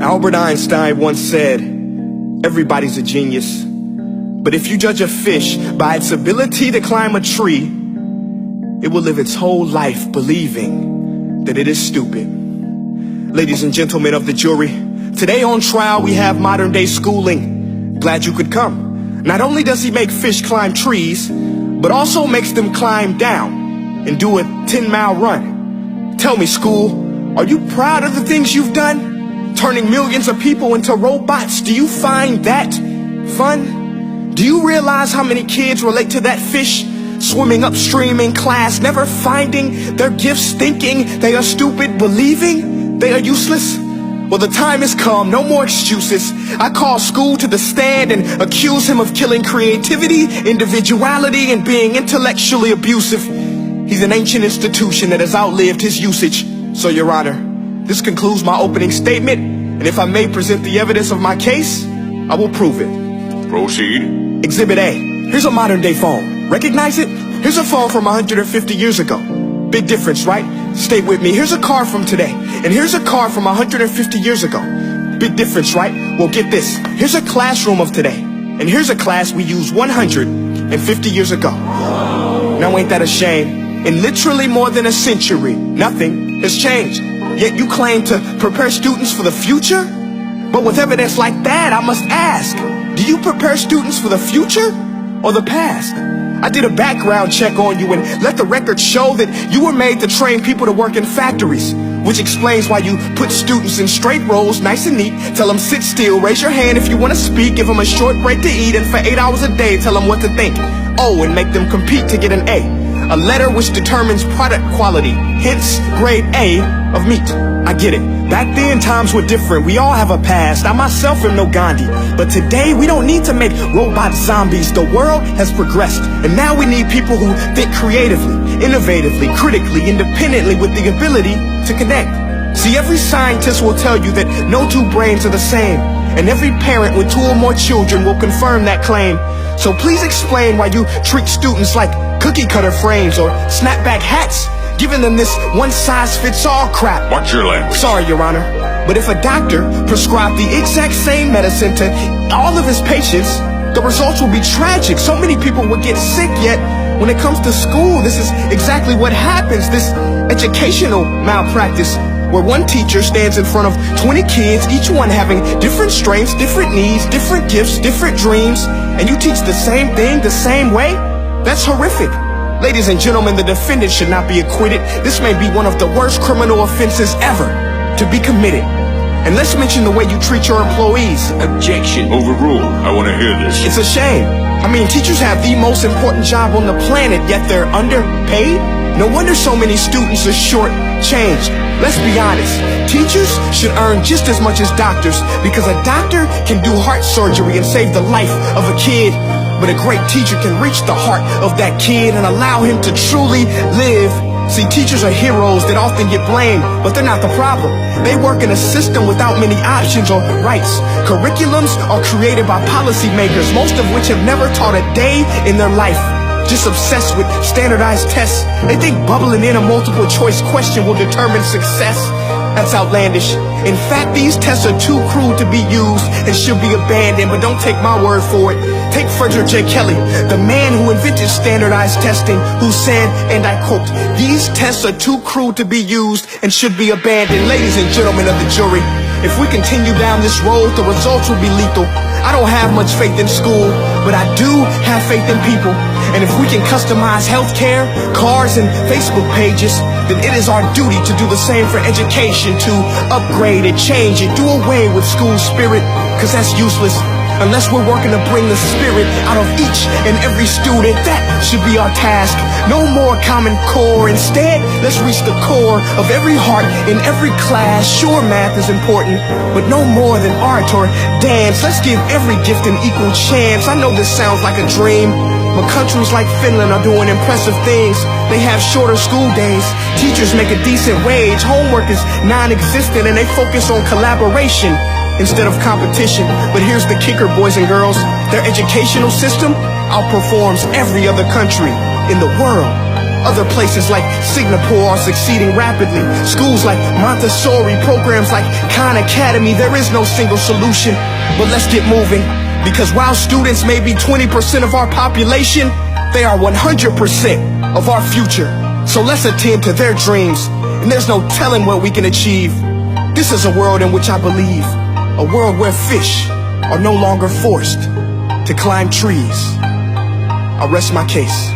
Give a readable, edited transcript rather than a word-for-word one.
Albert Einstein once said, everybody's a genius, but if you judge a fish by its ability to climb a tree, it will live its whole life believing that it is stupid. Ladies and gentlemen of the jury, today on trial we have modern day schooling. Glad you could come. Not only does he make fish climb trees, but also makes them climb down and do a 10-mile run. Tell me, school, are you proud of the things you've done? Turning millions of people into robots, do you find that fun? Do you realize how many kids relate to that fish swimming upstream in class, never finding their gifts, thinking they are stupid, believing they are useless? Well, the time has come, no more excuses. I call school to the stand and accuse him of killing creativity, individuality, and being intellectually abusive. He's an ancient institution that has outlived his usage. So, Your Honor, this concludes my opening statement, and if I may present the evidence of my case, I will prove it. Proceed. Exhibit A. Here's a modern day phone. Recognize it? Here's a phone from 150 years ago. Big difference, right? Stay with me. Here's a car from today, and here's a car from 150 years ago. Big difference, right? Well, get this. Here's a classroom of today, and here's a class we used 150 years ago. Now, ain't that a shame? In literally more than a century, nothing has changed. Yet you claim to prepare students for the future? But with evidence like that, I must ask, do you prepare students for the future or the past? I did a background check on you and let the record show that you were made to train people to work in factories, which explains why you put students in straight rows, nice and neat, tell them sit still, raise your hand if you want to speak, give them a short break to eat, and for 8 hours a day, tell them what to think. Oh, and make them compete to get an A letter which determines product quality, hence grade A of meat. I get it. Back then, times were different. We all have a past. I myself am no Gandhi. But today, we don't need to make robot zombies. The world has progressed. And now we need people who think creatively, innovatively, critically, independently, with the ability to connect. See, every scientist will tell you that no two brains are the same. And every parent with 2 or more children will confirm that claim. So please explain why you treat students like cookie cutter frames or snapback hats, giving them this one-size-fits-all crap. Watch your language. Sorry, Your Honor, but if a doctor prescribed the exact same medicine to all of his patients, the results will be tragic. So many people will get sick, yet when it comes to school, this is exactly what happens. This educational malpractice, where one teacher stands in front of 20 kids, each one having different strengths, different needs, different gifts, different dreams, and you teach the same thing the same way? That's horrific. Ladies and gentlemen, the defendant should not be acquitted. This may be one of the worst criminal offenses ever to be committed. And let's mention the way you treat your employees. Objection. Overruled. I want to hear this. It's a shame. I mean, teachers have the most important job on the planet, yet they're underpaid? No wonder so many students are short-changed. Let's be honest. Teachers should earn just as much as doctors, because a doctor can do heart surgery and save the life of a kid. But a great teacher can reach the heart of that kid and allow him to truly live. See, teachers are heroes that often get blamed, but they're not the problem. They work in a system without many options or rights. Curriculums are created by policymakers, most of which have never taught a day in their life. Just obsessed with standardized tests. They think bubbling in a multiple choice question will determine success. That's outlandish. In fact, these tests are too crude to be used and should be abandoned, but don't take my word for it. Take Frederick J. Kelly, the man who invented standardized testing, who said, and I quote, "These tests are too crude to be used and should be abandoned." Ladies and gentlemen of the jury, if we continue down this road, the results will be lethal. I don't have much faith in school, but I do have faith in people. And if we can customize healthcare, cars, and Facebook pages, then it is our duty to do the same for education, to upgrade it, change it, do away with school spirit, because that's useless. Unless we're working to bring the spirit out of each and every student, that should be our task. No more Common Core. Instead, let's reach the core of every heart in every class. Sure, math is important, but no more than art or dance. Let's give every gift an equal chance. I know this sounds like a dream, but countries like Finland are doing impressive things. They have shorter school days. Teachers make a decent wage. Homework is non-existent, and they focus on collaboration instead of competition. But here's the kicker, boys and girls. Their educational system outperforms every other country in the world. Other places like Singapore are succeeding rapidly. Schools like Montessori, programs like Khan Academy. There is no single solution, but let's get moving. Because while students may be 20% of our population, they are 100% of our future. So let's attend to their dreams, and there's no telling what we can achieve. This is a world in which I believe, a world where fish are no longer forced to climb trees. I rest my case.